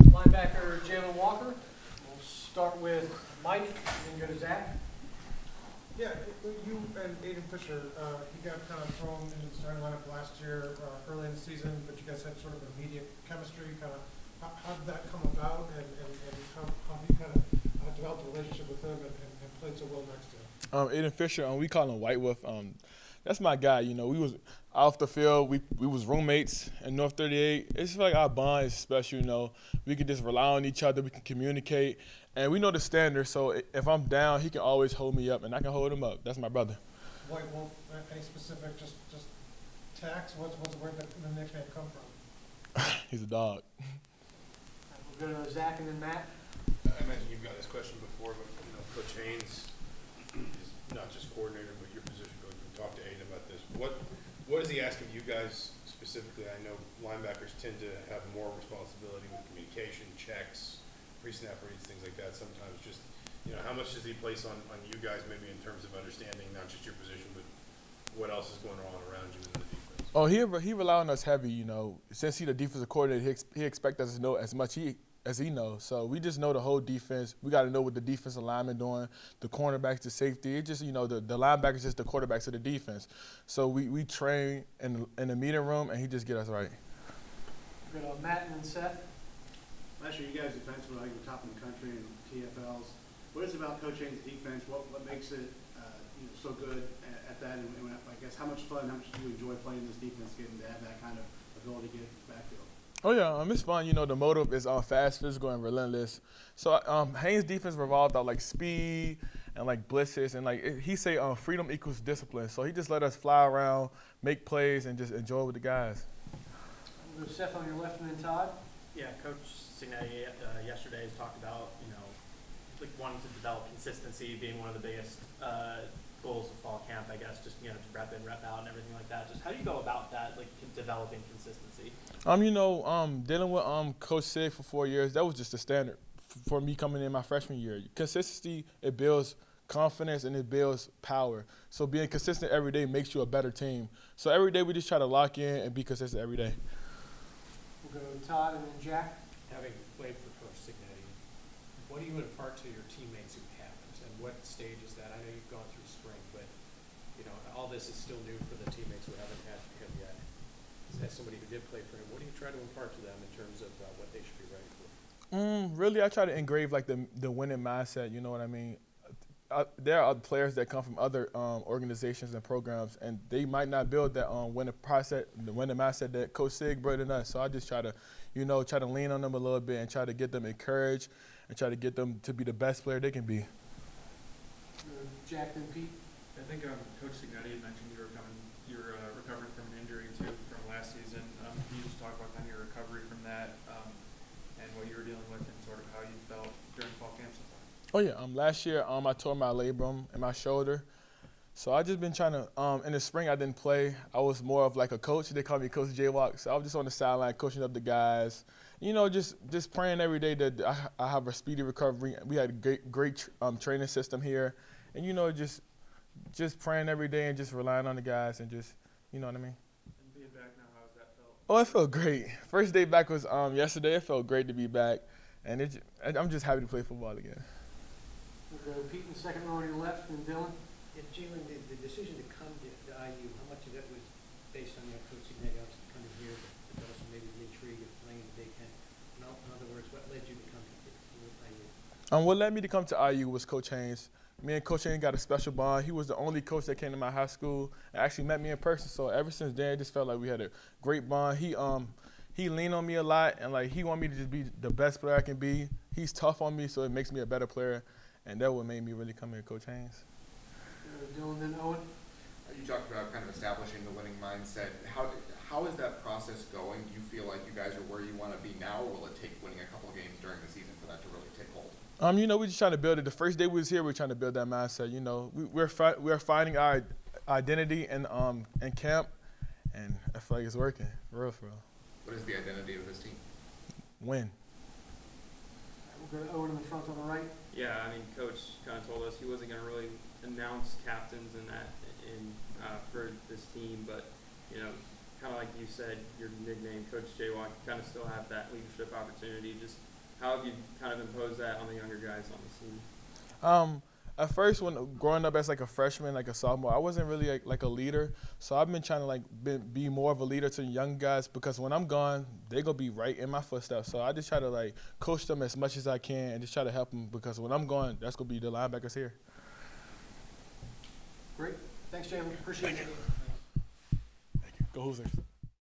Linebacker Jailin Walker. We'll start with Mike and then go to Zach. Yeah, you and Aiden Fisher, you got kind of thrown into the starting lineup last year, early in the season, but you guys had sort of immediate chemistry. Kind of, how did that come about, and how have you kind of developed a relationship with him and played so well next to him? Aiden Fisher, we call him White Wolf. That's my guy. You know, we was off the field. We was roommates in North 38. It's like our bond is special. You know, we can just rely on each other. We can communicate, and we know the standard. So if I'm down, he can always hold me up, and I can hold him up. That's my brother. White Wolf, any specific, just tax? Where did the nickname come from? He's a dog. We'll go to Zach and then Matt. I imagine you've got this question before, but Coach Haynes is not just coordinator, but your position coach. We talked to Aiden about this. What does he ask of you guys specifically? I know linebackers tend to have more responsibility with communication, checks, pre-snap reads, things like that. Sometimes just, how much does he place on you guys maybe in terms of understanding not just your position, but what else is going on around you in the defense? Oh, he rely on us heavy. Since he's the defensive coordinator, he expect us to know as much as he knows. So we just know the whole defense. We got to know what the defensive linemen doing, the cornerbacks, the safety. It just, the linebackers just the quarterbacks of the defense. So we train in the meeting room, and he just get us right. We'll go to Matt and then Seth. Last year, you guys defensively, I think, were top in the country in TFLs. What is it about Coach Haynes' defense? What makes it so good at that? And I guess how much fun, how much do you enjoy playing this defense, getting to have that kind of ability to get backfield? Oh, yeah, it's fun. The motive is fast, physical, and relentless. So Haynes' defense revolved out, speed and, blitzes. And, he say freedom equals discipline. So he just let us fly around, make plays, and just enjoy with the guys. We'll go to Seth on your left and then Todd. Yeah, Coach Signetti yesterday has talked about, wanting to develop consistency being one of the biggest goals of fall camp, I guess, just, to rep in, rep out and everything like that. Just how do you go about that, developing consistency? Dealing with Coach Sig for 4 years, that was just the standard for me coming in my freshman year. Consistency, it builds confidence and it builds power. So being consistent every day makes you a better team. So every day we just try to lock in and be consistent every day. We'll go to Todd and then Jack. Having played for Coach Signetti, what do you impart to your teammates who haven't, and what stage is that? I know you've gone through spring, but all this is still new for the teammates who haven't had him yet. As somebody who did play for him, what do you try to impart to them in terms of what they should be ready for? Really, I try to engrave the winning mindset. You know what I mean? There are players that come from other organizations and programs, and they might not build that winning mindset that Coach Sig brought in us. So I just try to, try to lean on them a little bit and try to get them encouraged and try to get them to be the best player they can be. Jack and Pete. I think Coach Signetti had mentioned you're recovering from an injury too from last season. Can you just talk about kind of your recovery from that and what you were dealing with and sort of how you felt during fall camp so far? Oh yeah, last year I tore my labrum in my shoulder, so I just been trying to. In the spring I didn't play. I was more of like a coach. They call me Coach J-Walk. So I was just on the sideline coaching up the guys. Just praying every day that I have a speedy recovery. We had a great training system here, and just praying every day and just relying on the guys and just, you know what I mean. And being back now, how's that felt? Oh, it felt great. First day back was yesterday. It felt great to be back, and I'm just happy to play football again. We'll go Pete in the second row on your left, and Dylan. Yeah, Jailin, the decision to come to IU, how much of that was based on Coach Signetti obviously coming here, but also maybe the intrigue of playing in the Big Ten? In other words, what led you to come to IU? What led me to come to IU was Coach Haynes. Me and Coach Haynes got a special bond. He was the only coach that came to my high school and actually met me in person. So ever since then, it just felt like we had a great bond. He leaned on me a lot, and he wanted me to just be the best player I can be. He's tough on me, so it makes me a better player. And that what made me really come here, Coach Haynes. Dylan, then Owen. You talked about kind of establishing the winning mindset. How is that process going? Do you feel like you guys are where you want to be now, or will it take winning a couple of games during the season for that to really take hold? We're just trying to build it. The first day we was here, we were trying to build that mindset. We're finding our identity in camp, and I feel like it's working, for real. What is the identity of this team? Win. We'll go to Owen in the front on the right. Yeah, Coach kind of told us he wasn't going to really announce captains and that for this team, but kind of like you said, your nickname, Coach Jaywalk, you kind of still have that leadership opportunity. Just how have you kind of imposed that on the younger guys on the team? At first, when growing up as like a freshman, like a sophomore, I wasn't really like a leader. So I've been trying to like be more of a leader to the young guys because when I'm gone, they're gonna be right in my footsteps. So I just try to like coach them as much as I can and just try to help them because when I'm gone, that's gonna be the linebackers here. Great. Thanks, Jailin. Appreciate it. Go Hoosiers.